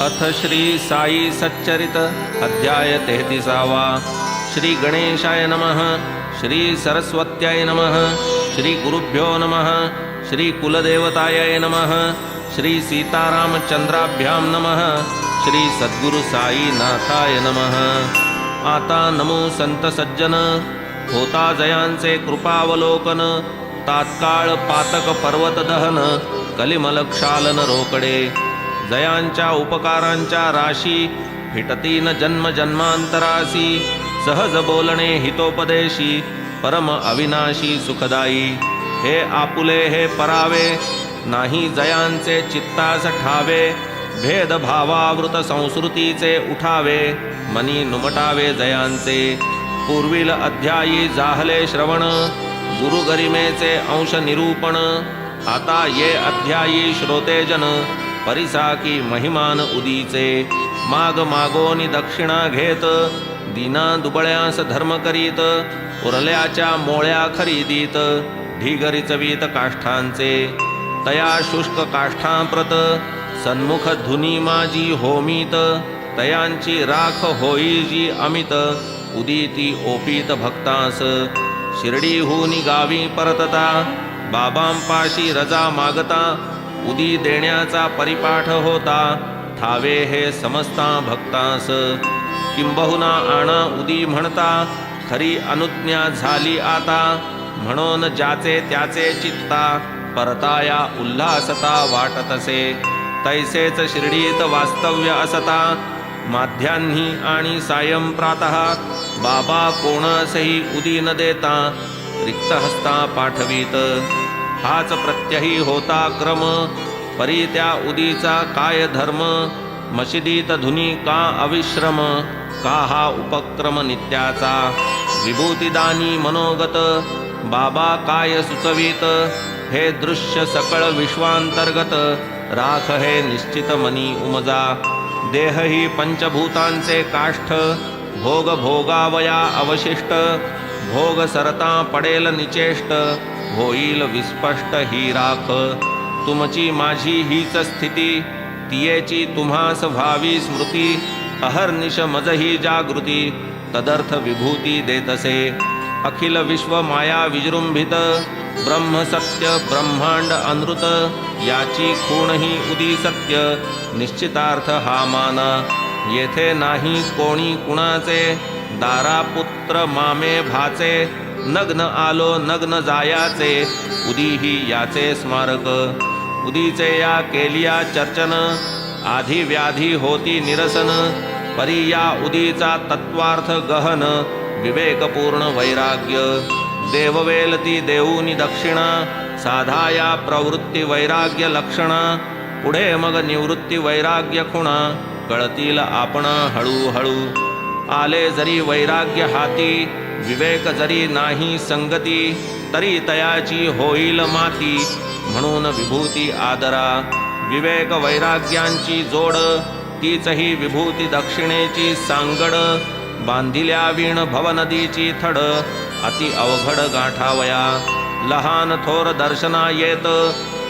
अथ श्री साई सच्चरित अध्याय 33वा। श्री गणेशाय नमः। श्री सरस्वत्याय नमः। श्री गुरुभ्यो नमः। श्री कुलदेवताय नमः। श्री सीतारामचंद्राभ्यां नमः। श्री सद्गुरु साई नाथाय नमः। आता नमो संत सज्जन, होता जयांचे कृपावलोकन, तात्काळ पातक पर्वत दहन, कलिमल क्षालन रोकडे। जयांच्या उपकारांच्या राशी, फिटतीन जन्म जन्मांतरासी, सहज बोलणे हितोपदेशी, परम अविनाशी सुखदाई। हे आपुले हे परावे, नाही जयांचे चित्तास ठावे, भेद भावावृत संस्कृतीचे उठावे, मनी नुमटावे जयांचे। पूर्वील अध्यायी जाहले श्रवण, गुरुगरिमेचे अंश निरूपण, आता ये अध्यायी श्रोतेजन, परिसाकी महिमान उदीचे। माग मागोनी दक्षिणा घेत, दीना दुबळ्यास धर्म करीत, उरल्याच्या मोळ्या खरीदीत, ढिगरी चवीत काष्ठांचे। तया शुष्क काष्ठांप्रत, सन्मुख धुनी माझी होमीत, तयांची राख होई जी अमित, उदीती ओपीत भक्तास। शिर्डीहूनी गावी परतता, बाबांपाशी रजा मागता, उदी देण्याचा परिपाठ होता, ठावे हे समस्ता भक्तास। किंबहुना आणा उदी म्हणता, खरी अनुज्ञा झाली आता, म्हणून ज्याचे त्याचे चित्ता, परताया उल्हासता वाटतसे। तैसेच शिर्डीत वास्तव्य असता, माध्यान्ही आणि सायं प्रातः, बाबा कोणासही उदी न देता, रिक्त हस्ता पाठवीत। हाच प्रत्यही होता क्रम, परी त्या उदीचा काय धर्म, मशिदीत धुनी का अविश्रम, का हा उपक्रम नित्याचा। विभूतिदानी मनोगत, बाबा काय सुचवीत, हे दृश्य सकळ विश्वांतर्गत, राख हे निश्चित मनी उमजा। देह ही पंचभूतांचे काष्ठ, भोग भोगावया अवशिष्ट, भोग सरता पडेल निचेष्ट, होईल विस्पष्ट ही राख। तुमची माझी हीच स्थिती, तियेची तुम्हास व्हावी स्मृती, अहर्निश मजही जागृती, तदर्थ विभूती देतसे। अखिल विश्व माया विजृंभित, ब्रह्म सत्य ब्रह्मांड अनृत, याची खूणही उदी सत्य, निश्चितार्थ हा माना। येथे नाही कोणी कुणाचे, दारा पुत्र मामे भाचे, नग्न आलो नग्न जायाचे, उदीही याचे स्मारक। उदीचे या केलिया चर्चन, आधी व्याधी होती निरसन, परी या उदीचा तत्वार्थ गहन, विवेकपूर्ण वैराग्य। देववेलती देऊनी दक्षिणा, साधाया प्रवृत्ती वैराग्य लक्षणा, पुढे मग निवृत्ती वैराग्य खुणा, कळतील आपणा हळूहळू। आले जरी वैराग्य हाती, विवेक जरी नाही संगती, तरी तयाची होईल माती, म्हणून विभूती आदरा। विवेक वैराग्यांची जोड, तीचही विभूती दक्षिणेची सांगड, बांधिल्या वीण भवनदीची थड, अति अवघड गाठावया। लहान थोर दर्शना येत,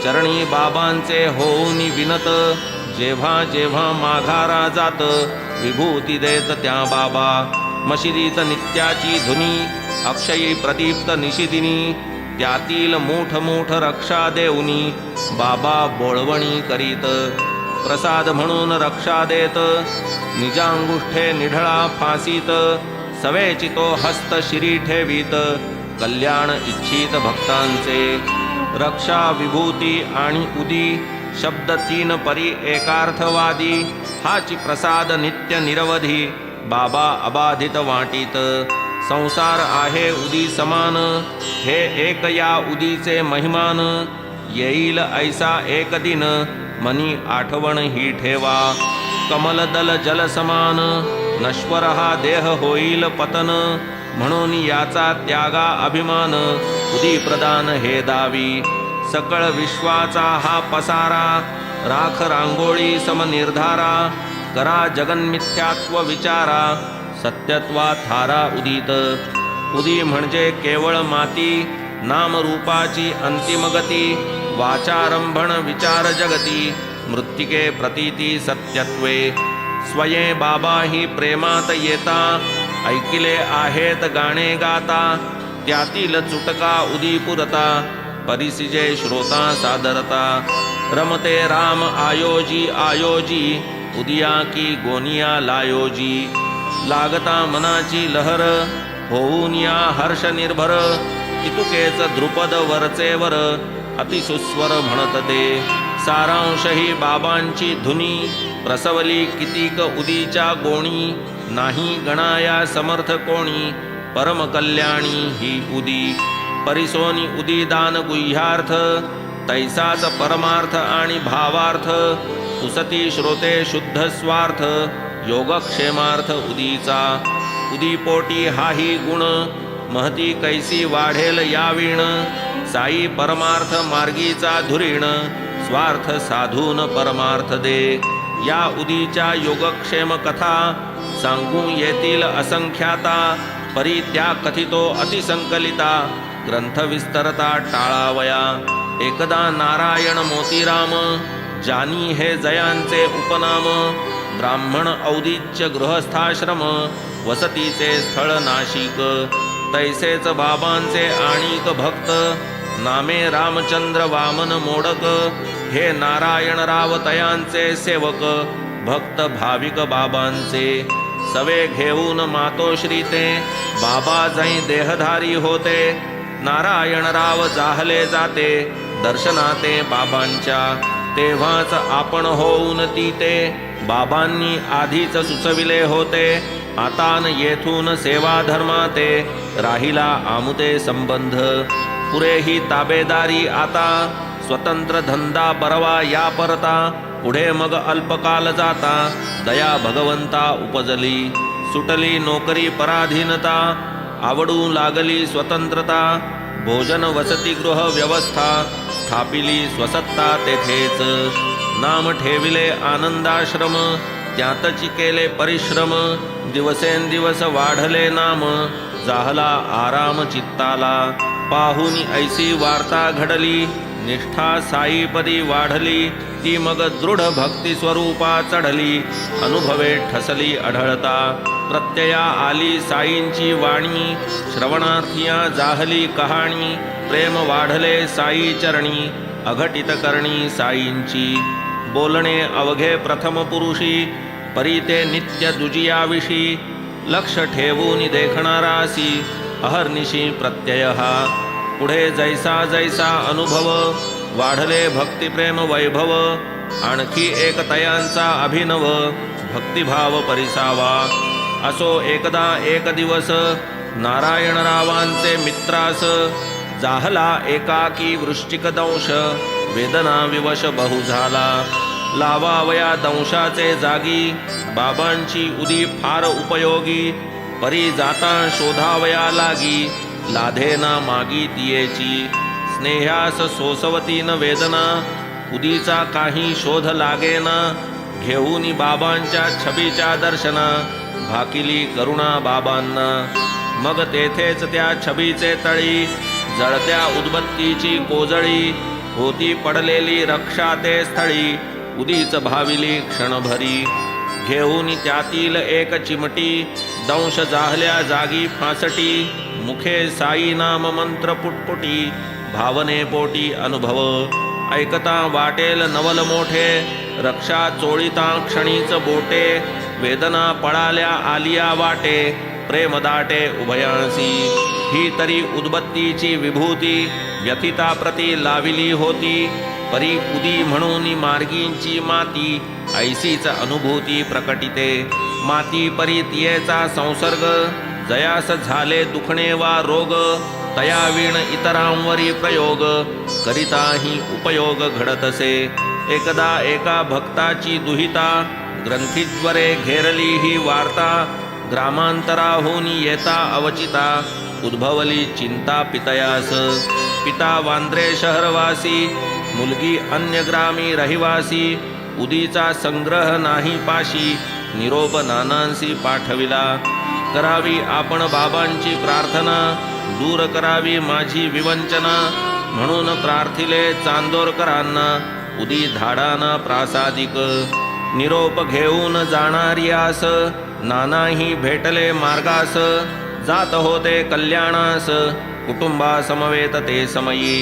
चरणी बाबांचे होऊनी विनत, जेव्हा जेव्हा माघारा जात, विभूती देत त्या बाबा। मशिदीत नित्याची धुनी, अक्षयी प्रदीप्त निशिदिनी, त्यातील मूठ मूठ रक्षा देऊनी, बाबा बोळवणी करीत। प्रसाद म्हणून रक्षा देत, निजांगुष्ठे निढळा फासीत, सवेची तो हस्त शिरी ठेवीत, कल्याण इच्छित भक्तांचे। रक्षा विभूती आणि उदी, शब्द तीन परी एकार्थवादी, हाची प्रसाद नित्य निरवधी, बाबा अबाधित वाटीत। संसार आहे उदी समान, हे एक या उदीचे महिमान, येईल ऐसा एक दिन, मनी आठवण ही ठेवा। कमलदल जल समान, नश्वर हा देह होईल पतन, म्हणून याचा त्यागा अभिमान, उदी प्रदान हे दावी। सकळ विश्वाचा हा पसारा, राख रांगोळी समनिर्धारा, करा जगन्मिथ्यात्व विचारा, सत्यत्वा थारा उदित। उदी म्हणजे केवळ माती, नामरूपाची अंतिम गती, वाचारंभण विचार जगती, मृत्तिके प्रतीती सत्यत्वे. स्वये बाबा ही प्रेमात येता, ऐकिले आहेत गाणे गाता. त्यातील चुटका उदी पुरता, परिसिजे श्रोता सादरता. रमते राम आयोजी आयोजी, उदिया की गोनिया लायोजी. लागता मनाची लहर, होऊन या हर्ष निर्भर. इतुकेच द्रुपद वरचे वर, अतिसुस्वर म्हणत ते. सारांश ही बाबांची धुनी, प्रसवली कितीक उदीच्या गोणी. नाही गणाया समर्थ कोणी, परम कल्याणी ही उदी. परिसोनी उदी दान गुह्यार्थ, तैसाच परमार्थ आणि भावार्थ. पुसती श्रोते शुद्ध स्वार्थ, योगक्षेमार्थ उदीचा. उदीपोटी हाही गुण, महती कैसी वाढेल यावीण. साई परमार्थ मार्गीचा धुरीण, स्वार्थ साधून परमार्थ दे. या उदीच्या योगक्षेम कथा, सांगू येतील असंख्याता. परी त्या कथितो अतिसंकलिता, ग्रंथ विस्तरता टाळावया. एकदा नारायण मोतीराम, जानी हे जयांचे उपनाम. ब्राह्मण औदिच्य गृहस्थाश्रम, वसतीचे स्थळ नाशिक. तैसेच बाबांचे आणिक भक्त, नामे रामचंद्र वामन मोडक. हे नारायणराव तयांचे सेवक, भक्त भाविक बाबांचे. सवे घेऊन मातोश्री ते, बाबा जै देहधारी होते. नारायणराव जाहले जाते, दर्शनाते बाबांच्या. तेव्हाच आपण होऊन ती ते, बाबांनी आधीच सुचविले होते. आता न येथून सेवा धर्माते, राहिला आमुते संबंध. पुरेही ताबेदारी आता, स्वतंत्र धंदा बरवा या परता. पुढे मग अल्पकाल जाता, दया भगवंता उपजली. सुटली नोकरी पराधीनता, आवडू लागली स्वतंत्रता. भोजन वसतिगृह व्यवस्था, स्थापिली स्वसत्ता तेथेच. नाम ठेविले आनंदाश्रम, त्यातची केले परिश्रम. दिवसेंदिवस वाढले नाम, जाहला आराम चित्ताला. पाहुनी ऐसी वार्ता घडली, निष्ठा साईपदी वाढली. ती मग दृढ भक्ती स्वरूपा चढली, अनुभवे ठसली आढळता. प्रत्यया आली साईंची वाणी, श्रवणार्थिया जाहली कहाणी. प्रेम वाढले साई चरणी, अघटित करणी साईंची. बोलणे अवघे प्रथम पुरुषी, परी ते नित्य दुजियाविषी. लक्ष ठेवून देखणारासी, अहर्निशी प्रत्यय हा. पुढे जैसा जैसा अनुभव, वाढले भक्तिप्रेम वैभव. आणखी एक तयांचा अभिनव, भक्तिभाव परिसावा. असो एकदा एक दिवस, नारायणरावांचे मित्रास. जाहला एकाकी वृश्चिक दंश, वेदना विवश बहु झाला. लावावया दंशाचे जागी, बाबांची उदी फार उपयोगी. परी जाता शोधावया लागी, लाधेना मागी तियेची. स्नेहास सोसवतीन वेदना, उदीचा काही शोध लागेना. घेऊनी बाबांच्या छबीच्या दर्शना, भाकिली करुणा बाबांना. मग तेथेच त्या छबीचे तळी, जळत्या उदबत्तीची कोजळी. होती पडलेली रक्षा ते स्थळी, उदीच भाविली क्षणभरी. घेऊन त्यातील एक चिमटी, दंश जाहल्या जागी फासटी. मुखे साई नाम मंत्र पुटपुटी, भावने पोटी अनुभव. ऐकता वाटेल नवल मोठे, रक्षा चोळीता क्षणीच बोटे. वेदना पळाल्या आलिया वाटे, प्रेम दाटे उभयांसी. ही तरी उदबत्तीची विभूती, व्यथिता प्रती लाविली होती. परी उदी म्हणून मार्गींची माती, ऐसीच अनुभूती प्रकटिते. माती परी तियेचा संसर्ग, जयास झाले दुखणे वा रोग. तयावीण इतरांवरी प्रयोग, करिताही उपयोग घडतसे. एकदा एका भक्ताची दुहिता, ग्रंथीज्वरे घेरली ही वार्ता. ग्रामांतराहून येता अवचिता, उद्भवली चिंता पितयास. पिता वांद्रे शहरवासी, मुलगी अन्य ग्रामी रहिवासी. उदीचा संग्रह नाही पाशी, निरोप नानांसी पाठविला. करावी आपण बाबांची प्रार्थना, दूर करावी माझी विवंचना. म्हणून प्रार्थिले चांदोरकरांना, उदी धाडाना प्रासादिक. निरोप घेऊन जाणारियास नानाही भेटले मार्गास. जात होते कल्याणास कुटुंबा समवेत ते समयी.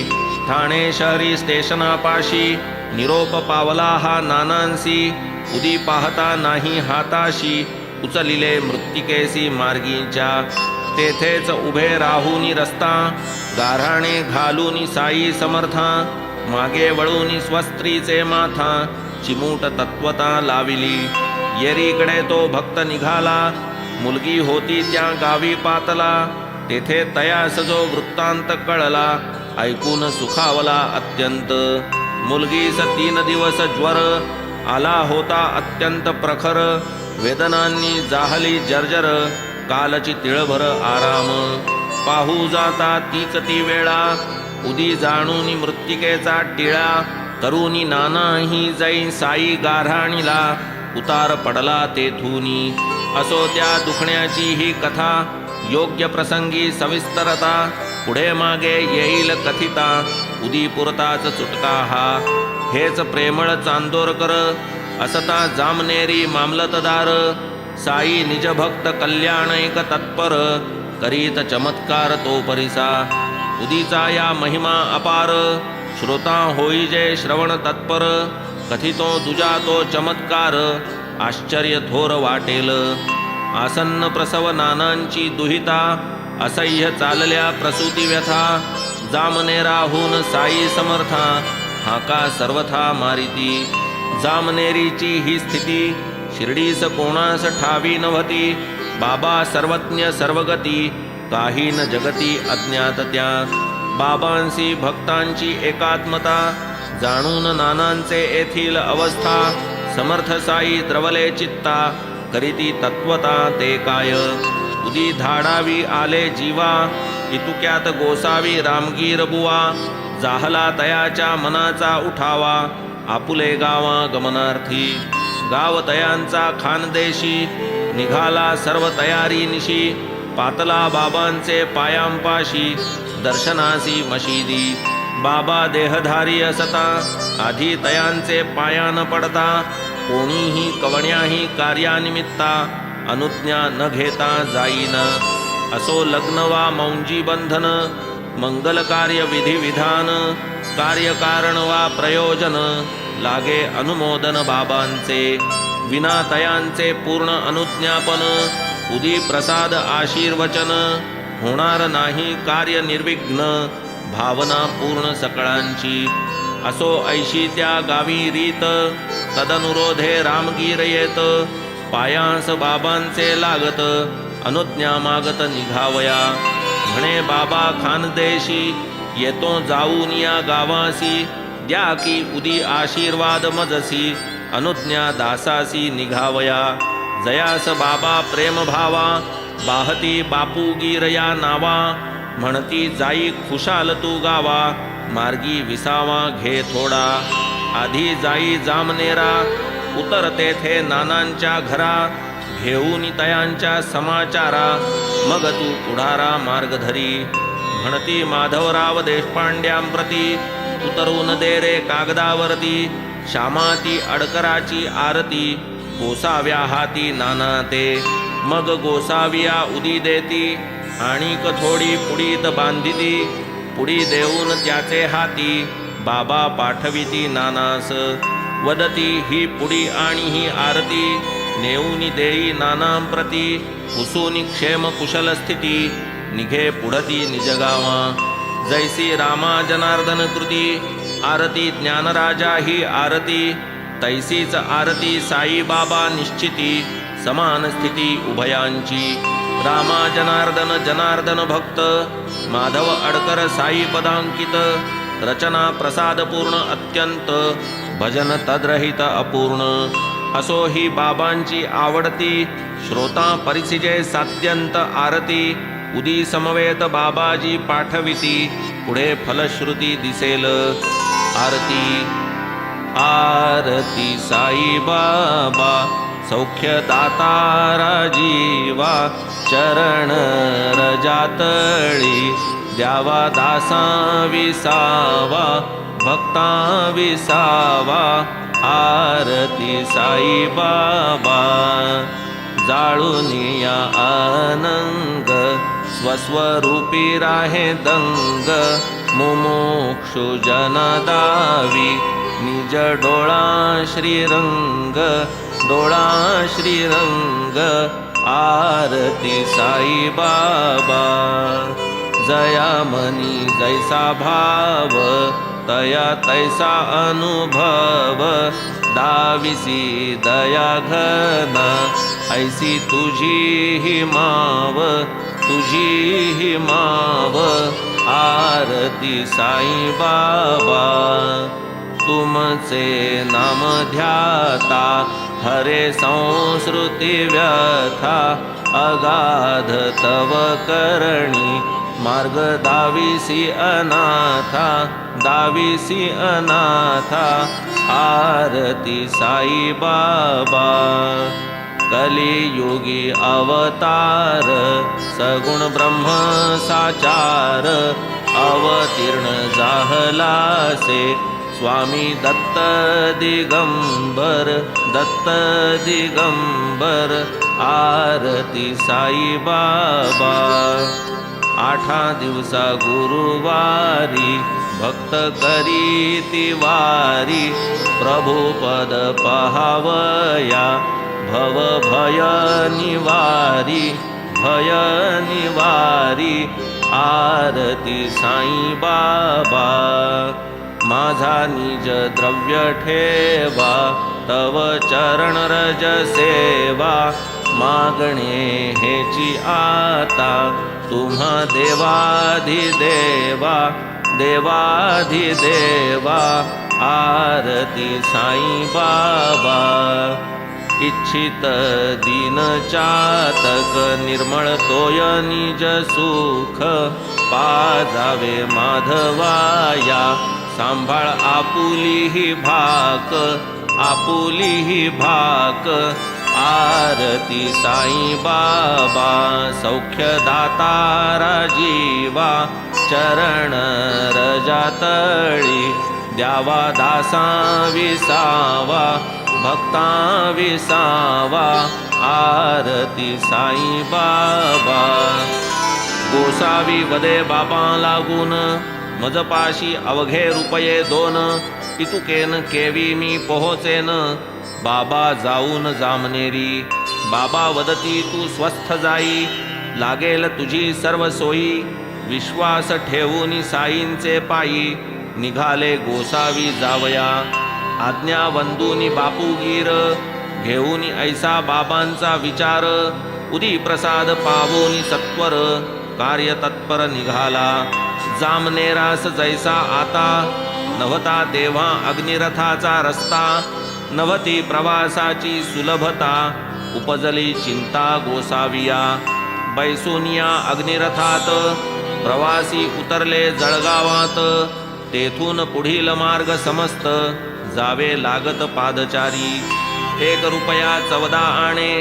ठाणे शहरी स्टेशनापाशी निरोप पावला हा नानांसी. उदी पाहता नाही हाताशी उचलिले मृत्तिकेसी मार्गींच्या. तेथेच उभे राहुनी रस्ता गाऱ्हाणे घालूनी साई समर्था. मागे वळूनी स्वस्त्रीचे माथा चिमूट तत्वता लाविली. येरीकडे तो भक्त निघाला मुलगी होती त्या गावी पातला. तेथे तयास जो वृत्तांत कळला ऐकून सुखावला अत्यंत. मुलगीस 3 दिवस ज्वर आला होता अत्यंत प्रखर. वेदनांनी जाहली जर्जर कालची तिळभर आराम. पाहू जाता तीच ती वेळा उदी जाणूनी मृत्तिकेचा टिळा. करूनी नानाही जाई साई गाऱ्हाणीला उतार पडला तेथूनी. असो त्या दुखण्याची ही कथा योग्य प्रसंगी सविस्तरता. पुढे मागे येईल कथिता उदी पुरताच चुटका हा. हेच प्रेमळ चांदोरकर असता जामनेरी मामलतदार. साई निजभक्त कल्याणैक तत्पर करीत चमत्कार तो परिसा. उदीचा या महिमा अपार श्रोता होई जे श्रवण तत्पर. कथितो दुजा तो चमत्कार आश्चर्य थोर वाटेल. आसन्न प्रसव नानांची दुहिता असह्य चालल्या प्रसूती व्यथा. जामनेराहून साई समर्था हाका सर्वथा मारिती. जामनेरीची ही स्थिती शिर्डीस कोणास ठावी नव्हती. बाबा सर्वज्ञ सर्वगती काही न जगती अज्ञात त्या. बाबांसी भक्तांची एकात्मता जाणून नानांचे येथील अवस्था. समर्थ साई द्रवले चित्ता करीती तत्वता ते काय. उदी धाडावी आले जीवा इतुक्यात गोसावी रामगीर बुवा. जाहला तयाच्या मनाचा उठावा आपुले गावा गमनार्थी. गाव तयांचा खानदेशी निघाला सर्व तयारी निशी. पातला बाबांचे पायांपाशी दर्शनासी मशिदी. बाबा देहधारी असता आधी तयांचे पायान पडता. कोणीही कवण्याही कार्यानिमित्ता अनुज्ञा न घेता जाईन. असो लग्न वा मौंजी बंधन मंगल कार्य विधी विधान. कार्यकारण वा प्रयोजन लागे अनुमोदन बाबांचे. विना तयांचे पूर्ण अनुज्ञापन उदी प्रसाद आशीर्वचन. होणार नाही कार्य निर्विघ्न भावना पूर्ण सकळांची. असो ऐशी त्या गावी रीत तदनुरोधे रामगीर येत. पायांस बाबांचे लागत अनुज्ञा मागत निघावया. म्हणे बाबा खानदेशी येतो जाऊन या गावासी. द्या की उदी आशीर्वाद मजसी अनुज्ञा दासासी निघावया. जयास बाबा प्रेम भावा बाहती बापू गीर या नावा. म्हणती जाई खुशाल तू गावा मार्गी विसावा घे थोडा. आधी जाई जामनेरा उतर तेथे नानांच्या घरा. घेऊन तयांच्या समाचारा मग तू पुढारा मार्ग धरी. म्हणती माधवराव देशपांड्यांप्रती उतरून दे रे कागदावरती. श्यामाती अडकराची आरती गोसाव्या हाती नाना ते. मग गोसाविया उदी देती आणिक थोडी पुडीत बांधिती. पुडी देऊन त्याचे हाती बाबा पाठविती नानास. वदती ही पुडी आणि ही आरती नेऊनी देई नानांप्रती. हुसूनी क्षेम कुशल स्थिती निघे पुढती निजगावा. जैसी रामा जनार्दन कृती आरती ज्ञानराजा ही आरती. तैसीच आरती साई बाबा निश्चिती समान स्थिती उभयांची. रामा जनार्दन जनार्दन भक्त माधव अडकर साई पदांकित. रचना प्रसादपूर्ण अत्यंत भजन तद्रहित अपूर्ण. असो ही बाबांची आवडती श्रोता परिसिजे सात्यंत आरती. उदी समवेत बाबाजी पाठविती पुढे फलश्रुती दिसेल आरती. आरती साई बाबा सौख्य दातारा जीवा. चरण रजातळी द्यावा दासा विसावा. भक्ता विसावा आरती साई बाबा जाळूनिया अनंग स्वस्वरूपी राहे दंग मुमुक्षु जन दावी निज डोळा श्रीरंग डोळा श्रीरंग आरती साई बाबा जया मनी जैसा भाव तया तैसा अनुभव दाविसी दया घन ऐसी तुझी ही माव तुझी ही माव आरती साई बाबा तुमचे नाम ध्याता हरे संस्कृती व्यथा अगाध तव करणी मार्ग दाविसी अनाथा दाविसी अनाथा आरती साई बाबा कलियुगी अवतार सगुण ब्रह्म साचार अवतीर्ण जाहलासे स्वामी दत्त दिगंबर दत्त दिगंबर आरती साई बाबा आठा दिवसा गुरुवारी भक्त करीती वारी प्रभु पद पहावया भव भय निवारी भय निवारी आरती साई बाबा माझा निज द्रव्य ठेवा तव चरण रज सेवा मागणे हेची आता तुम्हा देवाधिदेवा देवाधिदेवा आरती साई बाबा इच्छित दीन चातक निर्मळ तोय निज सुख पाजावे माधवाया सांभाळ आपुली ही भाक आपुली ही भाक आरती साई बाबा सौख्य दातारा जीवा चरण रजातळी द्यावा दासा विसावा भक्ता विसावा आरती साई बाबा गोसावी वदे बाबा लागून मजपाशी अवघे रुपये 2 इतुकेन केवी मी पोहोचेन बाबा जाऊन जामनेरी बाबा वदती तू स्वस्थ जाई लागेल तुझी सर्व सोयी विश्वास ठेवून साईंचे पायी निघाले गोसावी जावया आज्ञा वंदूनी बापूगीर घेऊन ऐसा बाबांचा विचार उदी प्रसाद पावून सत्वर कार्य तत्पर निघाला जामनेरास जैसा आता नव्हता तेव्हा अग्निरथाचा रस्ता नवती प्रवासाची सुलभता उपजली चिंता गोसाविया बैसोनिया अग्निरथात प्रवासी उतरले जळगावात तेथून पुढील मार्ग समस्त जावे लागत पादचारी 1 रुपया 14 आणे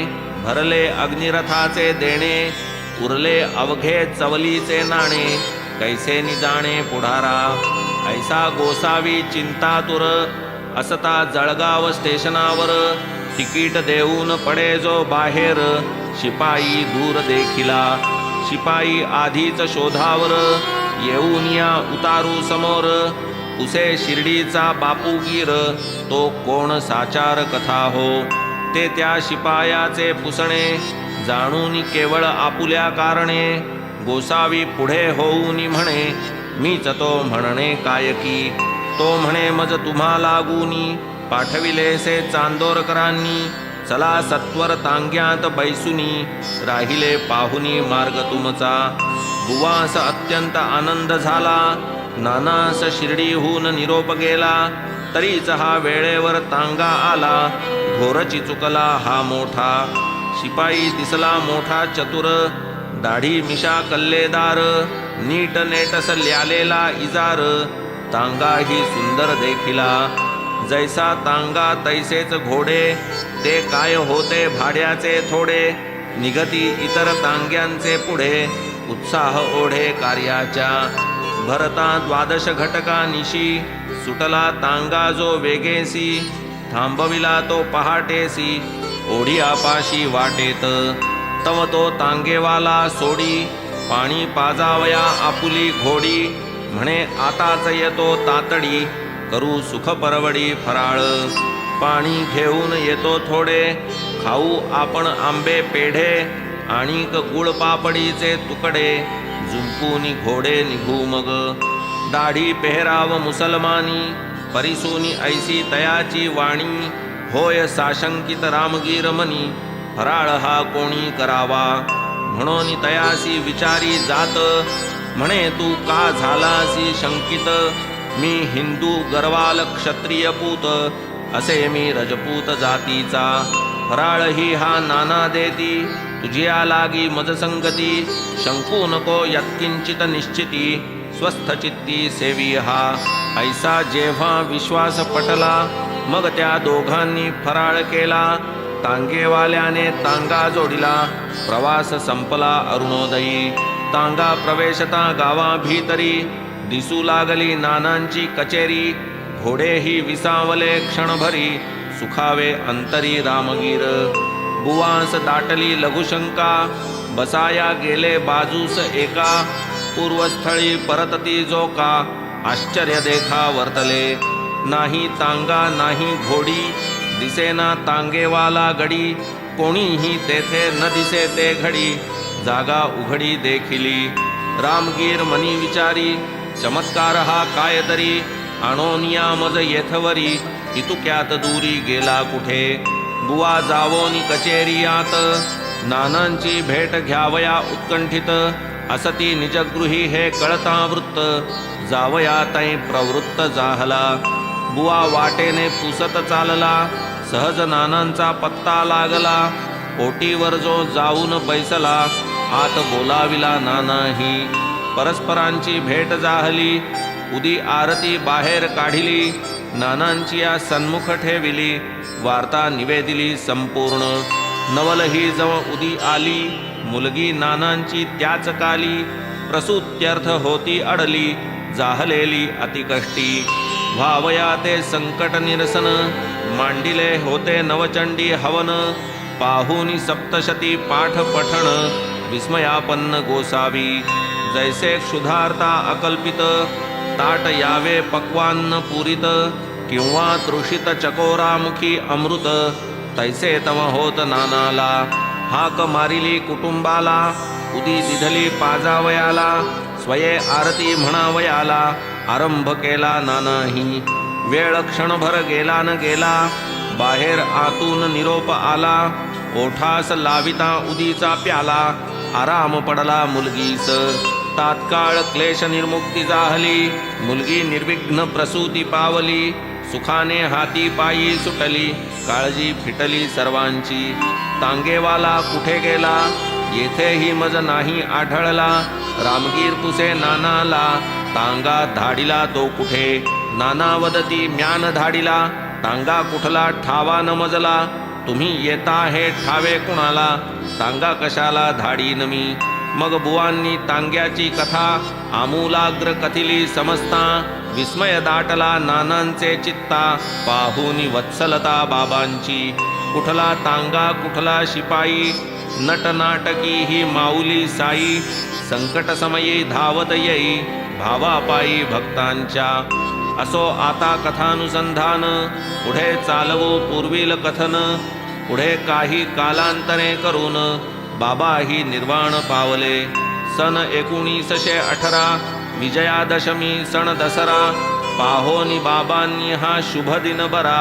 भरले अग्निरथाचे देणे उरले अवघे चवलीचे नाणे कैसे निजाणे पुढारा ऐसा गोसावी चिंतातुर असता जळगाव स्टेशनावर तिकीट देऊन पडे जो बाहेर शिपाई दूर देखिला शिपाई आधीच शोधावर येऊन या उतारू समोर उसे शिर्डीचा बापूगीर तो कोण साचार कथा हो ते त्या शिपायाचे पुसणे जाणून केवळ आपुल्या कारणे गोसावी पुढे होऊन म्हणे मीच तो म्हणणे कायकी तो म्हणे मज तुम्हा लागूनी पाठविलेसे चांदोरकरांनी चला सत्वर तांग्यात बैसुनी राहिले पाहुनी मार्ग तुमचा बुवास अत्यंत आनंद झाला नानास शिर्डीहून निरोप गेला तरीच हा वेळेवर तांगा आला घोरची चुकला हा मोठा शिपाई दिसला मोठा चतुर दाढी मिशा कल्लेदार नीट नेटस ल्यालेला इजार तांगाही सुंदर देखिला जैसा तांगा तैसेच घोडे ते काय होते भाड्याचे थोडे निगती इतर तांग्यांचे पुढे उत्साह ओढे कार्याच्या भरता 12 घटका निशी सुटला तांगा जो वेगेसी, थांबविला तो पहाटेसी, ओढी आपाशी वाटेत, तव तो तांगेवाला सोडी, पाणी पाजावया आपुली घोडी, म्हणे आताच येतो तातडी, करू सुख परवडी फराळ, पाणी घेऊन येतो थोडे, खाऊ आपण आंबे पेढे, आणिक गुळ पापडीचे तुकडे, जुंपूनी घोडे निघू मग, दाढी पेहराव मुसलमानी, परिसूनी ऐसी तयाची वाणी, होय साशंकित रामगीर मनी, फराळ हा कोणी करावा, म्हणून तयासी विचारी जात, म्हणे तू का झालासी शंकित, मी हिंदू गर्वाल क्षत्रिय पूत, असे मी रजपूत जातीचा, फराळ ही हा नाना देती, तुझिया लागी मज संगती, शंकू नको यत्किंचित निश्चिती, स्वस्थ चित्ती सेवी हा, ऐसा जेव्हा विश्वास पटला, मग त्या दोघांनी फराळ केला, तांगेवाल्याने तांगा जोडिला, प्रवास संपला अरुणोदयी, तांगा प्रवेशता गावा भीतरी, दिसू लागली नानांची कचेरी, घोडेही विसावले क्षणभरी, सुखावे अंतरी रामगीर, बुवास दाटली लघुशंका, बसाया गेले बाजूस एका, पूर्वस्थळी परतती जो का, आश्चर्य देखा वर्तले, नाही तांगा नाही घोडी, दिसेना तांगेवाला गडी, कोणीही तेथे न दिसे ते घडी, जागा उघडी देखिली, रामगीर मनी विचारी, चमत्कार हा काय तरी, आणोनिया मज येथवरी, इतुक्यात दूरी गेला कुठे, बुवा जावोनी कचेरियात, नानांची भेट घ्यावया उत्कंठित, असती निजगृही हे कळता वृत्त, जावया तै प्रवृत्त जाहला, बुवा वाटेने पुसत चालला, सहज नानांचा पत्ता लागला, ओटीवर जो जाऊन बैसला, आत बोलाविला नानाही, परस्परांची भेट जाहली, उदी आरती बाहेर काढिली, नानांची या सन्मुख ठेविली, वार्ता निवेदिली संपूर्ण, नवल ही जव उदी आली, मुलगी नानांची त्याच काली, प्रसूत्यर्थ होती अडली, जाहलेली अतिकष्टी, व्हावया ते संकट निरसन, मांडिले होते नवचंडी हवन, पाहुनी सप्तशती पाठ पठण, विस्मयापन्न गोसावी, जैसे क्षुधार्ता अकल्पित, ताट यावे पक्वान्न पुरित, किंवा तृषित चकोरामुखी अमृत, तैसे तम होत नानाला, हाक मारिली कुटुंबाला, उदी दिधली पाजावयाला, स्वये आरती म्हणावयाला, आरंभ केला नानाही, वेळ क्षणभर गेला न गेला, बाहेर आतून निरोप आला, ओठास लाविता उदीचा प्याला, आराम पडला मुलगीस, तात्काळ क्लेश निर्मुक्ती जाहली, मुलगी निर्विघ्न प्रसूती पावली, सुखाने हाती पायी सुटली, काळजी फिटली सर्वांची, तांगेवाला कुठे गेला, येथेही मज नाही आढळला, रामगीर पुसे नानाला, तांगा धाडिला तो कुठे, नाना वदती म्यान धाडिला, तांगा कुठला ठावा न मजला, तुम्ही येता हे ठावे कुणाला, तांगा कशाला धाडीन मी, मग बुवांनी तांग्याची कथा, आमूलाग्र कथिली समजता, विस्मय दाटला नानांचे चित्ता, पाहुनी वत्सलता बाबांची, कुठला तांगा कुठला शिपाई, नट नाटकी ही माऊली साई, संकट समयी धावत येई, भावापायी भक्तांच्या, असो आता कथानुसंधान, पुढे चालवू पूर्वील कथन, पुढे काही कालांतरे करून, बाबा ही निर्वाण पावले, सन 1918 विजयादशमी सण दसरा, पाहोनी बाबांनी हा शुभ दिन बरा,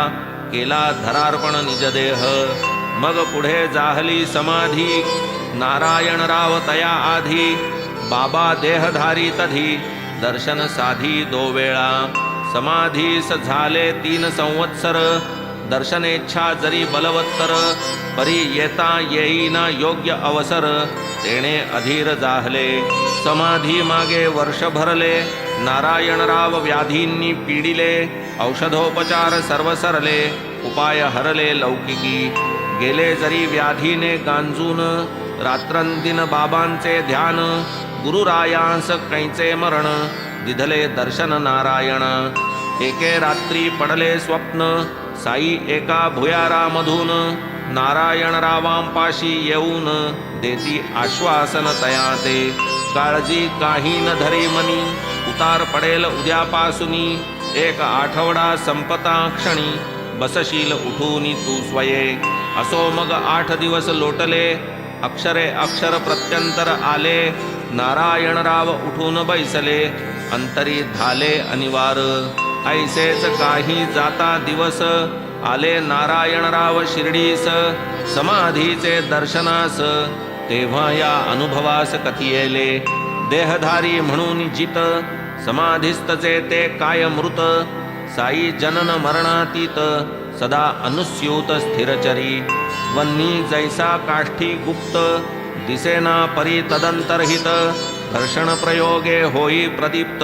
केला धरार्पण निजदेह, मग पुढे जाहली समाधी, नारायणराव तया आधी, बाबा देहधारी तधी, दर्शन साधी 2 वेळा, समाधीस झाले 3 संवत्सर, दर्शनेच्छा जरी बलवत्तर, परी येता येईना योग्य अवसर, तेणे अधीर जाहले, समाधी मागे वर्ष भरले, नारायणराव व्याधींनी पीडिले, औषधोपचार सर्व सरले, उपाय हरले लौकिकी, गेले जरी व्याधीने गांजून, रात्रंदिन बाबांचे ध्यान, गुरुरायांस कैचे मरण, दिधले दर्शन नारायण, एके रात्री पडले स्वप्न, साई एका भुयारामधून नारायणरावांपाशी येऊन देती आश्वासन तया ते. काळजी काही न धरे मनी, उतार पडेल उद्यापासूनी. एक आठवडा संपता क्षणी, बसशील उठूनी तू स्वये. असो मग 8 दिवस लोटले, अक्षरे अक्षर प्रत्यंतर आले. नारायणराव उठून बैसले, अंतरी झाले अनिवार. ऐसेच काही जाता दिवस, आले नारायणराव शिर्डीस. समाधीचे दर्शनास, तेव्हा या अनुभवास कथियेले. देहधारी म्हणून जित, समाधीस्तचे ते काय मृत. साई जनन मरणातीत, सदा अनुस्यूत स्थिरचरी. वन्नी जैसा काष्ठी गुप्त, दिसेना परी तदंतरहित. घर्षण प्रयोगे होई प्रदीप्त,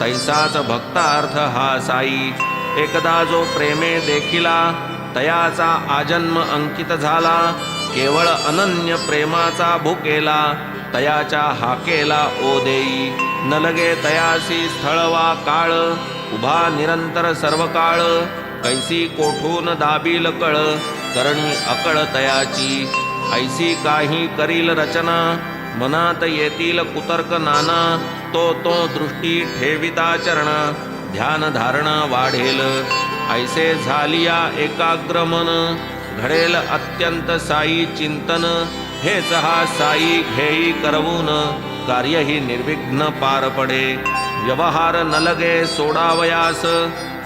तैसाच भक्तार्थ हा साई. एकदा जो प्रेमे देखिला, तयाचा आजन्म अंकित झाला. केवळ अनन्य प्रेमाचा भुकेला, तयाच्या हाकेला ओ देई. न लगे तयासी स्थळ वा काळ, उभा निरंतर सर्व काळ. कैसी कोठून दाबील कळ, करणी अकळ तयाची. ऐसी काही करील रचना, मनात येतील कुतर्क नाना. तो दृष्टी ठेविता चरणा, ध्यान धारणा वाढेल. ऐसे झालिया एकाग्र मन, घडेल अत्यंत साई चिंतन. हेच हा साई घेई करवून, कार्यही निर्विघ्न पार पडे. व्यवहार न लगे सोडावयास,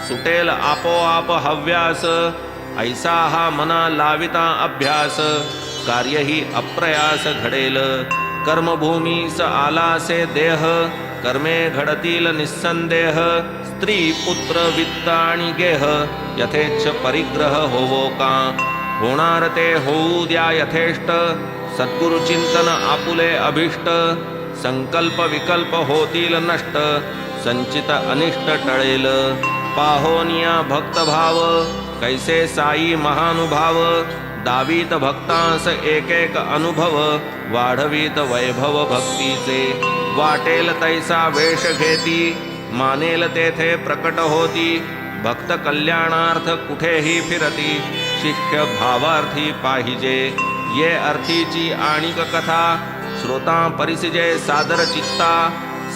सुटेल आपोआप हव्यास. ऐसा हा मना लाविता अभ्यास, कार्यही अप्रयास घडेल. कर्मभूमीस आलासे देह, कर्मे घडतील निस्संदेह. स्त्री पुत्र वित्त आणि गेह, यथेच्छ परिग्रह होवो का. होणार ते होऊ द्या यथेष्ट, सद्गुरु चिंतन आपुले अभिष्ट. संकल्प विकल्प होतील नष्ट, संचित अनिष्ट टळेल. पाहोनिया भक्तभाव, कैसे साई महानुभाव. दावीत भक्तांस एक एक अनुभव, वाढवीत वैभव भक्तीचे. वाटेल तैसा वेश घेती, मानेल तेथे प्रकट होती. भक्त कल्याणार्थ कुठेही फिरती, शिष्य भावार्थी पाहिजे. ये अर्थीची आणिक कथा, श्रोता परिसिजे सादर चित्ता.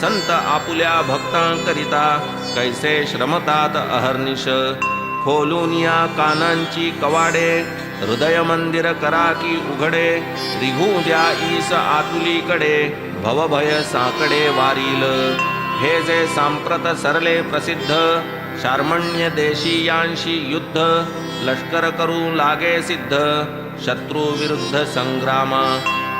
संत आपुल्या भक्तांकरिता, कैसे श्रमतात अहर्निश. खोलून या कानांची कवाडे, हृदय मंदिर करा की उघडे. रिघू द्या ईस आतुलीकडे, भवभय साकडे वारील. हे जे सांप्रत सरले प्रसिद्ध, शार्मण्य देशीयांशी युद्ध. लष्कर करू लागे सिद्ध, शत्रू विरुद्ध संग्रामा.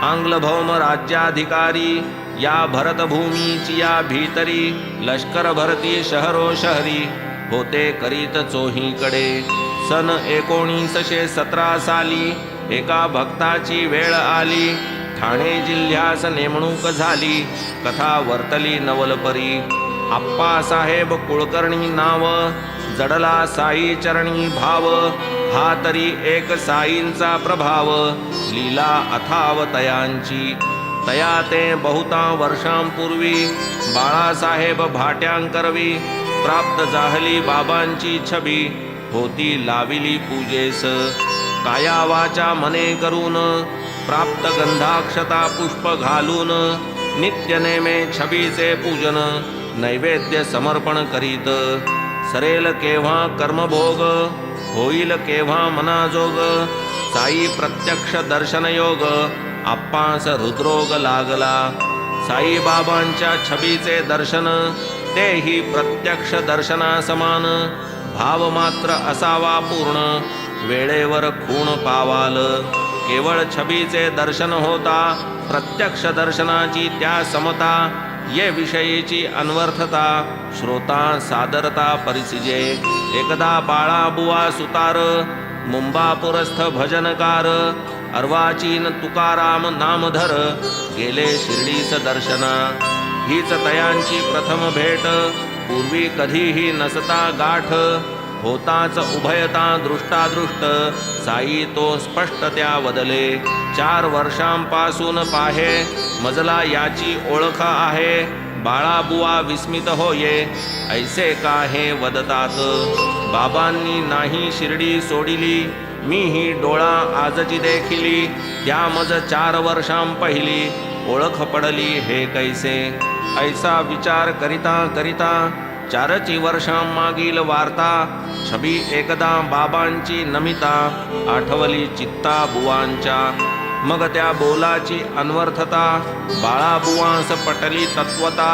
आंग्ल भौम राज्याधिकारी, या भरतभूमीची या भीतरी. लष्कर भरती शहरो शहरी, होते करीत चोहीकडे. सन 1917 साली, एका भक्ताची वेळ आली. ठाणे जिल्ह्यास नेमणूक झाली, कथा वर्तली नवलपरी. आप्पासाहेब कुळकर्णी नाव, जडला साई चरणी भाव. हा तरी एक साईंचा प्रभाव, लीला अथाव तयांची. तया ते बहुता वर्षांपूर्वी, बाळासाहेब भाट्यांकरवी. प्राप्त जाहली बाबांची छबी, होती लाविली पूजेस. काया वाचा मने करून, प्राप्त गंधाक्षता पुष्प घालून. नित्य नेमे छबीचे पूजन, नैवेद्य समर्पण करीत. सरेल केव्हा कर्मभोग, होईल केव्हा मनाजोग. साई प्रत्यक्ष दर्शनयोग, आप्पास हृदरोग लागला. साई बाबांच्या छबीचे दर्शन, तेही प्रत्यक्ष दर्शना समान. भाव मात्र असावा पूर्ण, वेळेवर खूण पावाल. केवळ छबीचे दर्शन होता, प्रत्यक्ष दर्शनाची त्या समता. ये विषयीची अनवर्थता, श्रोता सादरता परिसिजे. एकदा बाळा बुवा सुतार, मुंबापुरस्थ भजनकार. अर्वाचीन तुकाराम नामधर, गेले शिर्डीस दर्शना. हीच तयांची प्रथम भेट, पूर्वी कधीही नसता गाठ. होताच उभयता दृष्टादृष्ट, साई तो स्पष्ट त्या वदले. 4 वर्षांपासून पाहे, मजला याची ओळख आहे. बाळाबुवा विस्मित होये, ऐसे का हे वदतात. बाबांनी नाही शिर्डी सोडिली, मीही डोळा आजची देखिली. त्या मज 4 वर्षां पहिली, ओळख पडली हे कैसे. ऐसा विचार करिता करिता 4 वर्षां मागील वार्ता. छबी एकदा बाबांची नमिता, आठवली चित्ता बुवांच्या. मग त्या बोलाची अनवर्थता, बाळाबुवांस पटली तत्वता.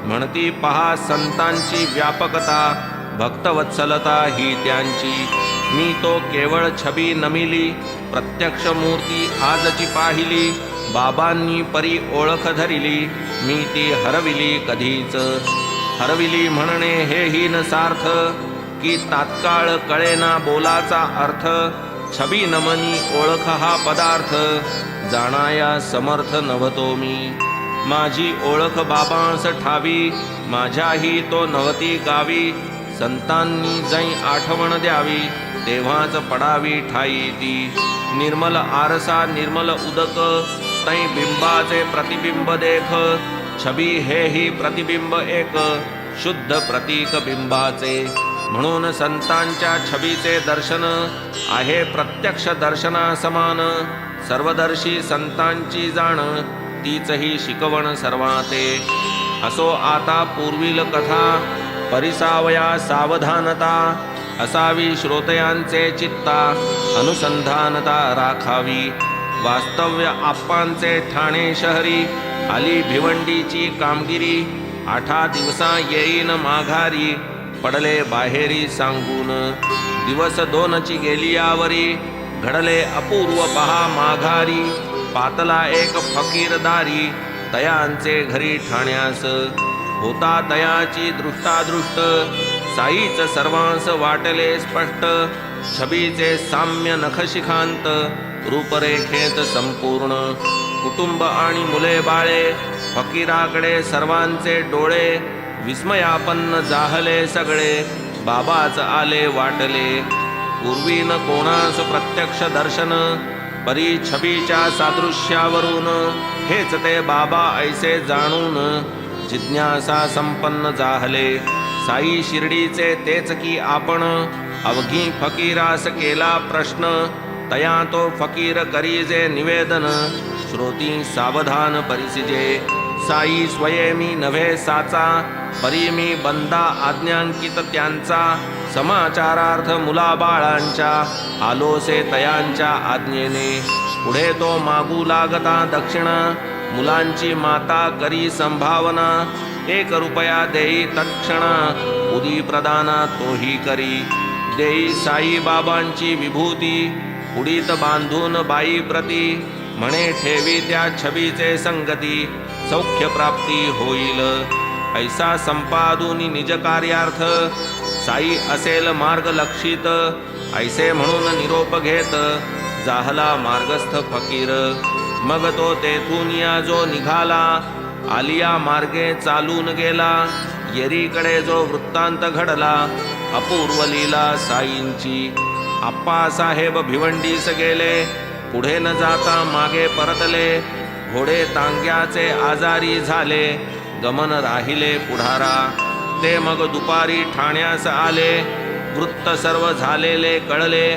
म्हणती पहा संतांची व्यापकता, भक्तवत्सलता ही त्यांची. मी तो केवळ छबी नमिली, प्रत्यक्ष मूर्ती आजची पाहिली. बाबांनी परी ओळख धरिली, मी ती हरविली कधीच. हरविली म्हणणे हेही न सार्थ, की तात्काळ कळेना बोलाचा अर्थ. छबी नमनी ओळख हा पदार्थ, जाणाया समर्थ नव्हतो मी. माझी ओळख बाबांस ठावी, माझ्याही तो नव्हती गावी. संतांनी जै आठवण द्यावी, तेव्हाच पडावी ठाई ती. निर्मल आरसा निर्मल उदक, तै बिंबाचे प्रतिबिंब देख. छबी हेही प्रतिबिंब एक, शुद्ध प्रतीक बिंबाचे. म्हणून संतांच्या छबीचे दर्शन, आहे प्रत्यक्ष दर्शना समान. सर्वदर्शी संतांची जाण, तीचही शिकवण सर्वाते. असो आता पूर्वील कथा, परिसावया सावधानता. असावी श्रोतयांचे चित्ता, अनुसंधानता राखावी. वास्तव्य आप्पांचे ठाणे शहरी, आली भिवंडीची कामगिरी. 8 दिवसा येईन माघारी, पडले बाहेरी सांगून. दिवस 2ची गेली यावरी, घडले अपूर्व पहा माघारी. पातला एक फकीरदारी, तयांचे घरी ठाण्यास. होता तयाची दृष्टादृष्ट, साईच सर्वांस वाटले स्पष्ट. छबीचे साम्य नखशिखांत, रूपरेखेत संपूर्ण. कुटुंब आणि मुले बाळे, फकीराकडे सर्वांचे डोळे. विस्मयापन्न जाहले सगळे, बाबाच आले वाटले. पूर्वी न कोणास प्रत्यक्ष दर्शन, परी छबीच्या सादृश्यावरून. हेच ते बाबा ऐसे जाणून, जिज्ञासा संपन्न जाहले. साई शिर्डीचे तेच की आपण, अवघी फकीरास केला प्रश्न. तया तो फकीर करीजे निवेदन, श्रोती सावधान परिसिजे. साई स्वयेमी नव्हे साचा, परी मी बंदा आज्ञांकित त्यांचा. समाचारार्थ मुलाबाळांच्या, आलोसे तयांच्या आज्ञेने. पुढे तो मागू लागता दक्षिणा, मुलांची माता करी संभावना. 1 रुपया देई तत्क्षणा, उदी प्रदाना तोही करी. देई साई बाबांची विभूती, उडीत बांधून बाई प्रती. म्हणे ठेवी त्या छबीचे संगती, सौख्य प्राप्ती होईल. ऐसा संपादुनी निज कार्यार्थ, साई असेल मार्ग लक्षित. ऐसे म्हणून निरोप घेत, जाहला मार्गस्थ फकीर. मग तो तेथून या जो निघाला, आलिया मार्गे चालून गेला. येरीकडे जो वृत्तांत घडला, अपूर्व लीला साईंची. आप्पासाहेब भिवंडीस गेले, पुढे न जाता मागे परतले. घोडे तांग्याचे आजारी झाले, गमन राहिले पुढारा. ते मग दुपारी ठाण्यास आले, वृत्त सर्व झालेले कळले.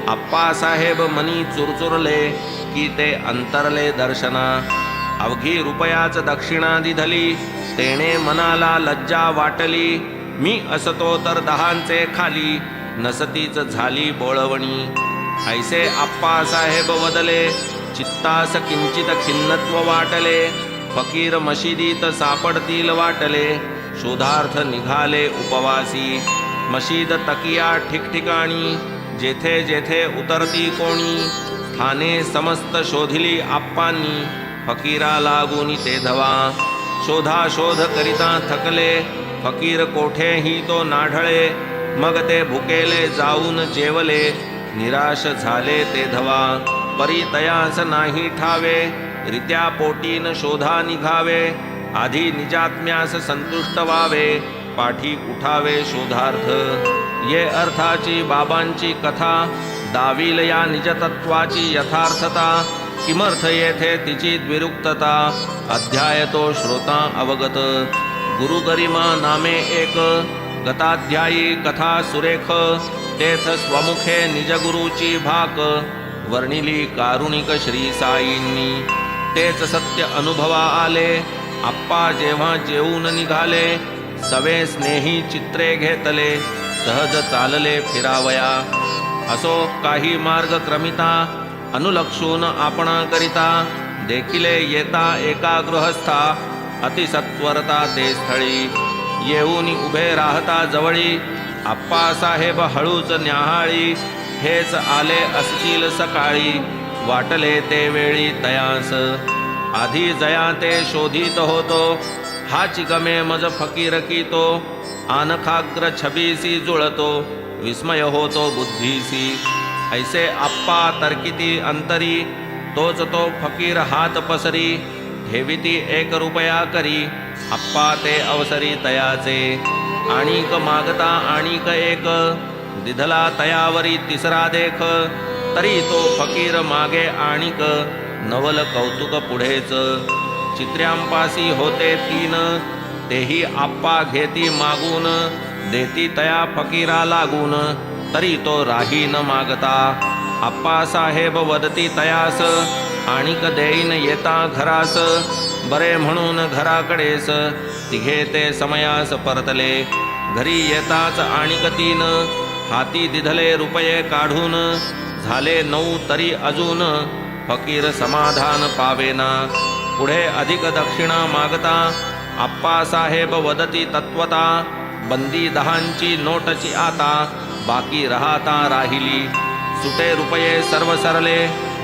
आप्पासाहेब मनी चुरचुरले, की ते अंतरले दर्शना. अवघी रुपयाच दक्षिणा दिधली, तेणे मनाला लज्जा वाटली. मी असतो तर 10चे खाली, नसतीच झाली बोळवणी. ऐसे आप्पासाहेब वदले, चित्तास किंचित खिन्नत्व वाटले. फकीर मशिदीत सापडतील वाटले, शोधार्थ निघाले उपवासी. मशीद तकिया ठिकठिकाणी, जेथे जेथे उतरती कोणी. स्थाने समस्त शोधिली आप्पांनी, फकीरा लागून ते धवा. शोधाशोध करिता थकले, फकीर कोठेही तो नाढळे. मग ते भुकेले जाऊन जेवले, निराश झाले ते धवा. परी तयास नाही ठावे, रित्या पोटीन शोधा निघावे. आधी निजात्म्यास संतुष्ट व्हावे, पाठी उठावे शोधार्थ. ये अर्थाची बाबांची कथा, दाविल या निजतत्वाची यथार्थता. किमर्थ येथे तिची द्विरुक्तता, अध्याय तो श्रोता अवगत. गुरुगरिमा नामे एक गताध्यायी कथा सुरेख तेथ स्वमुखे निजगुरुची भाक वर्णिली कारुणिक श्री साईंनी तेच सत्य अनुभवा आले आप्पा जेव्हा जेवून निघाले सवे स्नेही चित्रे घेतले सहज चालले फिरावया असो काही मार्ग क्रमिता अनुलक्षून आपणा करिता देखिले येता एका गृहस्था अतिसत्वरता ते स्थळी येऊन उभे राहता जवळी आप्पासाहेब हळूच न्याहाळी हेच आले असतील सकाळी वाटले ते वेळी तयास आधी जया ते शोधित होतो हाची गमे मज फकीर की तो आनखाग्र छबीसी जुळतो विस्मय होतो बुद्धीसी ऐसे आप्पा तर्किती अंतरी तोच तो फकीर हात पसरी ठेविती 1 रुपया करी आप्पा ते अवसरी तयाचे आणिक मागता आणिक एक दिधला तयावरी तिसरा देख तरी तो फकीर मागे आणिक नवल कौतुक पुढेच चित्र्यांपासी होते 3 तेही आप्पा घेती मागून देती तया फकीरा लागून तरी तो राही न मागता आप्पा साहेब वदती तयास आणिक देईन येता घरास बरे म्हणून घराकडेस तिघे ते समयास परतले घरी येताच आणिक 3 हाती दिधले रुपये काढून झाले 9 तरी अजून फकीर समाधान पावेना पुढे अधिक दक्षिणा मागता आप्पा साहेब वदती तत्वता बंदी 10ची नोटची आता बाकी राहता राहिली सुटे रुपये सर्व सरले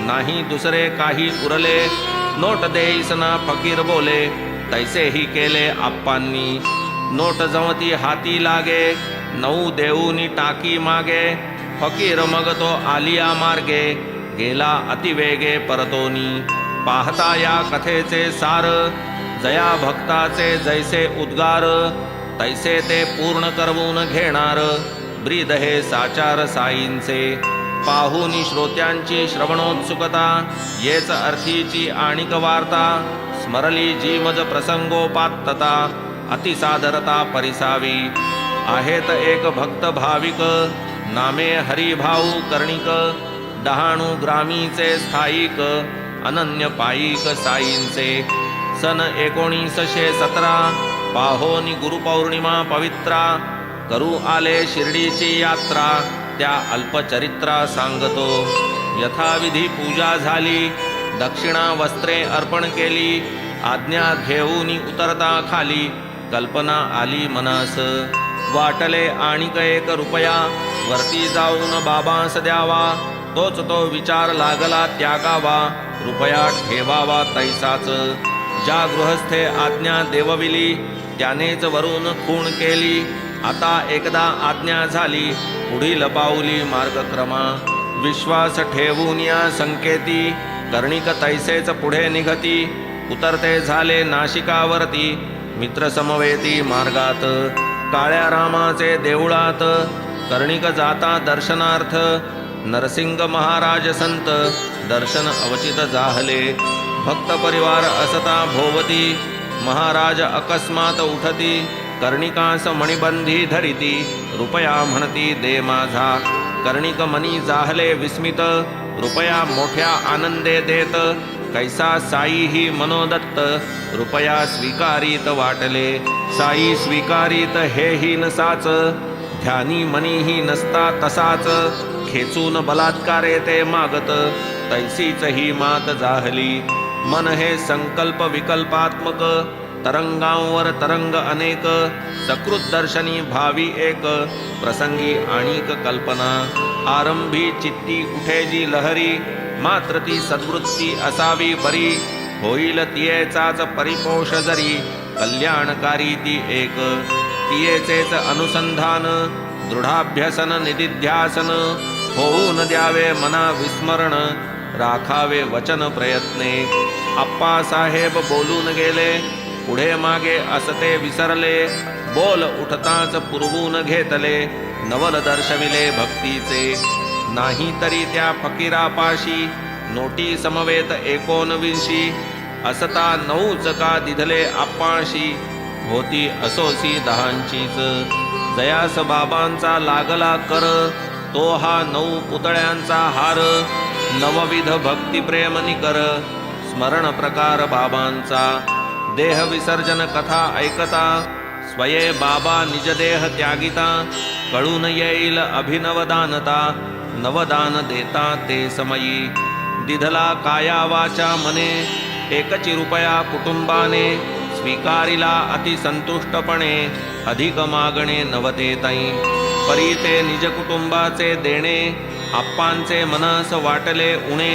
नाही दुसरे काही उरले नोट देईसना फकीर बोले तैसेही केले आप्पांनी नोट जमती हाती लागे 9 देऊनी टाकी मागे फकीर मग तो आलिया मार्गे गेला अतिवेगे परतोनी पाहता या कथेचे सार जया भक्ताचे जैसे उद्गार तैसे ते पूर्ण करवून घेणार ब्रीद हे साचार साईंचे पाहुनी श्रोत्यांची श्रवणोत्सुकता येच अर्थीची आणिक वार्ता स्मरली जी मज प्रसंगोपात्तता अतिसादरता परिसावी आहेत एक भक्त भाविक नामे हरिभाऊ कर्णिक डहाणू ग्रामीचे स्थायिक अनन्य पायिक साईंचे सन 1917 पाहोनी गुरुपौर्णिमा पवित्रा करू आले शिर्डीची यात्रा त्या अल्पचरित्रा सांगतो यथाविधी पूजा झाली दक्षिणा वस्त्रे अर्पण केली आज्ञा घेऊनी उतरता खाली कल्पना आली मनास वाटले आणिक 1 रुपया वरती जाऊन बाबांस द्यावा तोच तो विचार लागला त्यागावा रुपया ठेवावा तैसाच ज्या गृहस्थे आज्ञा देवविली त्यानेच वरून खूण केली आता एकदा आज्ञा झाली पुढील पाऊली मार्गक्रमा विश्वास ठेवून या संकेती कर्णिक तैसेच पुढे निघती उतरते झाले नाशिकावरती मित्र समवेती मार्गात काळ्या रामाचे देऊळात कर्णिक जाता दर्शनार्थ नरसिंग महाराज संत दर्शन अवचित जाहले भक्त परिवार असता भोवती महाराज अकस्मात उठती कर्णिकास मणिबंधी धरिती रुपया म्हणती दे माझा कर्णिक मनी जाहले विस्मित रुपया मोठ्या आनंदे देत कैसा साई ही मनोदत्त रुपया स्वीकारित वाटले साई स्वीकारित हे ही नसाच ध्यानी मनीही नसता तसाच खेचून बलात्कारे ते मागत तैसीच ही मात जाहली मन हे संकल्प विकल्पात्मक तरंगांवर तरंग अनेक सकृत दर्शनी भावी एक प्रसंगी आणिक कल्पना आरंभी चित्ती उठे जी लहरी मात्र ती सद्वृत्ती असावी बरी होईल तियेचाच परिपोष जरी कल्याणकारी ती एक तियेचेच अनुसंधान दृढाभ्यसन निदिध्यासन होऊन द्यावे मना विस्मरण राखावे वचन प्रयत्ने आप्पासाहेब बोलून गेले पुढे मागे असते विसरले बोल उठताच पुरवून घेतले नवल दर्शविले भक्तीचे नाही तरी त्या फकीरापाशी नोटी समवेत 19 असता 9 का दिधले आप्पाशी होती असोसी दहांचीच. जयास बाबांचा लागला कर, तो हा 9 पुतळ्यांचा हार. नवविध भक्तिप्रेम निकर, स्मरण प्रकार बाबांचा. देह विसर्जन कथा ऐकता, स्वये बाबा निज देह त्यागिता. कळून येईल अभिनवदानता, नवदान देता ते समयी. दिधला काया वाचा मने, एकची रुपया कुटुंबाने. स्वीकारिला अतिसंतुष्टपणे, अधिक मागणे नवते ताई. परी ते निज कुटुंबाचे देणे, आप्पांचे मनस वाटले उणे.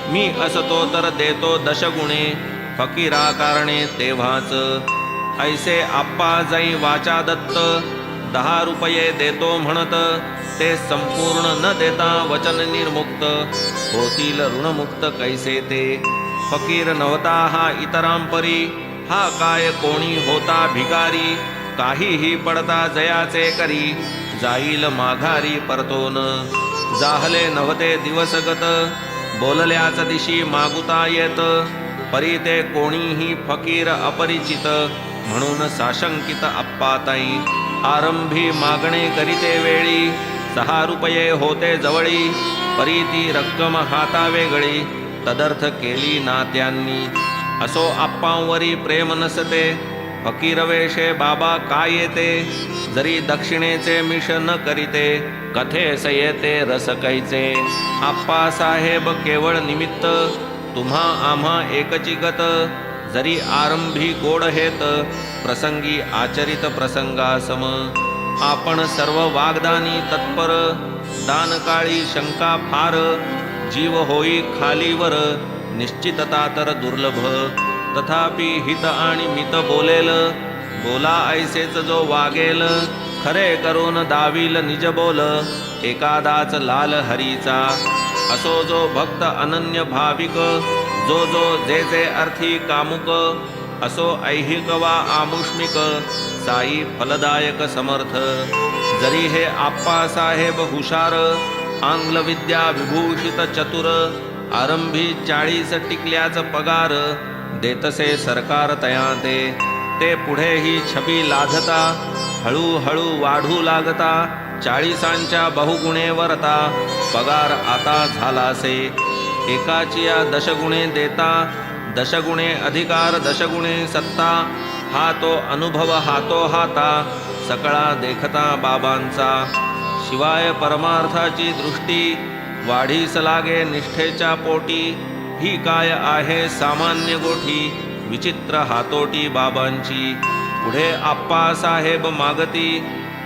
मी असतो तर देतो दशगुणे, फकीरा कारणे तेव्हाच. ऐसे आप्पा जाई वाचा दत्त, 10 रुपये देतो म्हणत. ते संपूर्ण न देता वचन निर्मुक्त, होतील ऋणमुक्त कैसे ते. फकीर नव्हता हा इतरांपरी, हा काय कोणी होता भिकारी. काहीही पडता जयाचे करी, जाईल माघारी परतोन. जाहले नव्हते दिवसगत, बोलल्याच दिशी मागुता येत. परी ते कोणीही फकीर अपरिचित, म्हणून साशंकित आप्पाताई. आरंभी मागणे करीते वेळी, 6 रुपये होते जवळी. परी ती रक्कम हाता वेगळी, तदर्थ केली ना त्यांनी. असो आप्पांवरी प्रेम नसते, फकीर वेशे बाबा काय येते. जरी दक्षिणेचे मिश न करीते, कथेस येते रस कैचे. आप्पा साहेब केवळ निमित्त, तुम्हा आम्हा एकची गत. जरी आरंभी गोड हेत, प्रसंगी आचरित प्रसंगासम. आपण सर्व वाग्दानी तत्पर, दानकाळी शंका फार. जीव होई खालीवर, निश्चितता तर दुर्लभ. तथापि हित आणि मित बोलेल, बोला ऐसेच जो वागेल. खरे करून दावील निज बोल, एकादाच लाल हरीचा. असो जो भक्त अनन्य भाविक, जो जो जे जे अर्थी कामुक. असो ऐहिक वा आमुष्मिक, साई फलदायक समर्थ. जरी हे आप्पा साहेब हुशार, आंग्ल विद्या विभूषित चतुर. आरंभी 40 टिकल्याच पगार, देतसे सरकार तया ते. ते पुढेही छबी लाधता, हळूहळू वाढू लागता. 40च्या बहुगुणे वरता, पगार आता झालासे. एकाचिया दशगुणे देता, दशगुणे अधिकार दशगुणे सत्ता. हा तो अनुभव हातो हाता, सकळा देखता बाबांचा. शिवाय परमार्थाची दृष्टी, वाढीस लागे निष्ठेच्या पोटी. ही काय आहे सामान्य गोठी, विचित्र हातोटी बाबांची. पुढे आप्पा साहेब मागती,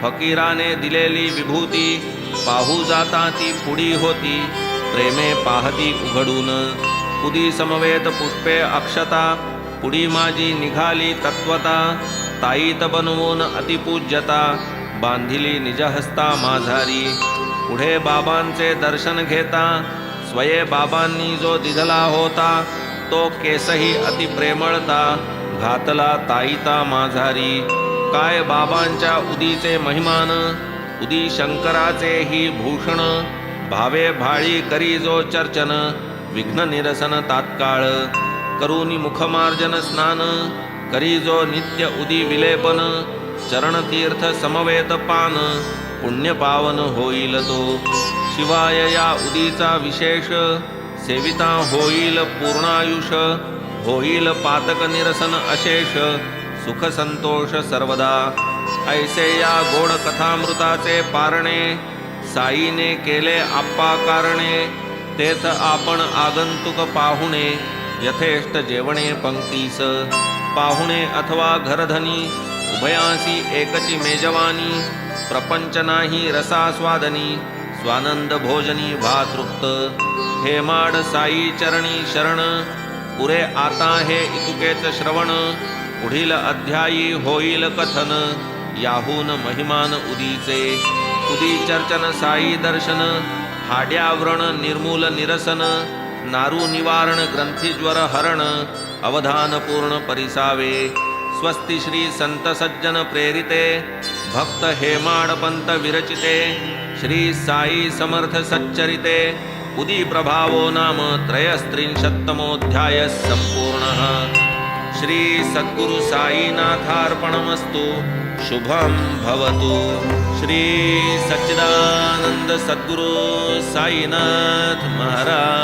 फकीराने दिलेली विभूती. पाहू जाता ती पुढी होती, प्रेमे पाहती उघडून. उदी समवेत पुष्पे अक्षता, पुढी माझी निघाली तत्वता. ताईत बनवून अतिपूज्यता, बांधिली निजहस्ता माझारी. पुढे बाबांचे दर्शन घेता, स्वये बाबांनी जो दिधला होता. तो केसही अतिप्रेमळता, घातला ताईता माझारी. काय बाबांच्या उदीचे महिमान, उदी शंकराचे ही भूषण. भावे भाळी करी जो चर्चन, विघ्न निरसन तात्काळ. करूनी मुखमार्जन स्नान, करी जो नित्य उदी विलेपन. चरणतीर्थ समवेत पान, पुण्य पावन होईल तो. शिवाय या उदीचा विशेष, सेविता होईल पूर्णायुष. होईल पातक निरसन अशेष, सुख संतोष सर्वदा. ऐसे या गोड कथामृताचे पारणे, साईने केले आप्पा कारणे. तेथ आपण आगंतुक पाहुणे, यथेष्ट जेवणे पंक्तीस. पाहुणे अथवा घरधनी, उभयांसी एकची मेजवानी. प्रपंच नाही रसास्वादनी, स्वानंद भोजनी भातृप्त. हेमाड साई चरणी शरण, पुरे आता हे इतुकेच श्रवण. पुढील अध्यायी होईल कथन, याहून महिमान उदीचे. उदी चर्चन साई दर्शन, हाड्याव्रण निर्मूल निरसन. नारू निवारण ग्रंथीज्वर हरण, अवधान पूर्ण परिसावे. स्वस्ति श्री संत सज्जन प्रेरिते, भक्त हेमाड पंत विरचिते. श्री साई समर्थ सच्चरिते, उदी प्रभावो नाम 33तमोऽध्यायः सम्पूर्णः. श्री सद्गुरु साईनाथार्पणमस्तु. शुभम भवतु. श्री सच्चिदानंद सद्गुरु साईनाथ महाराज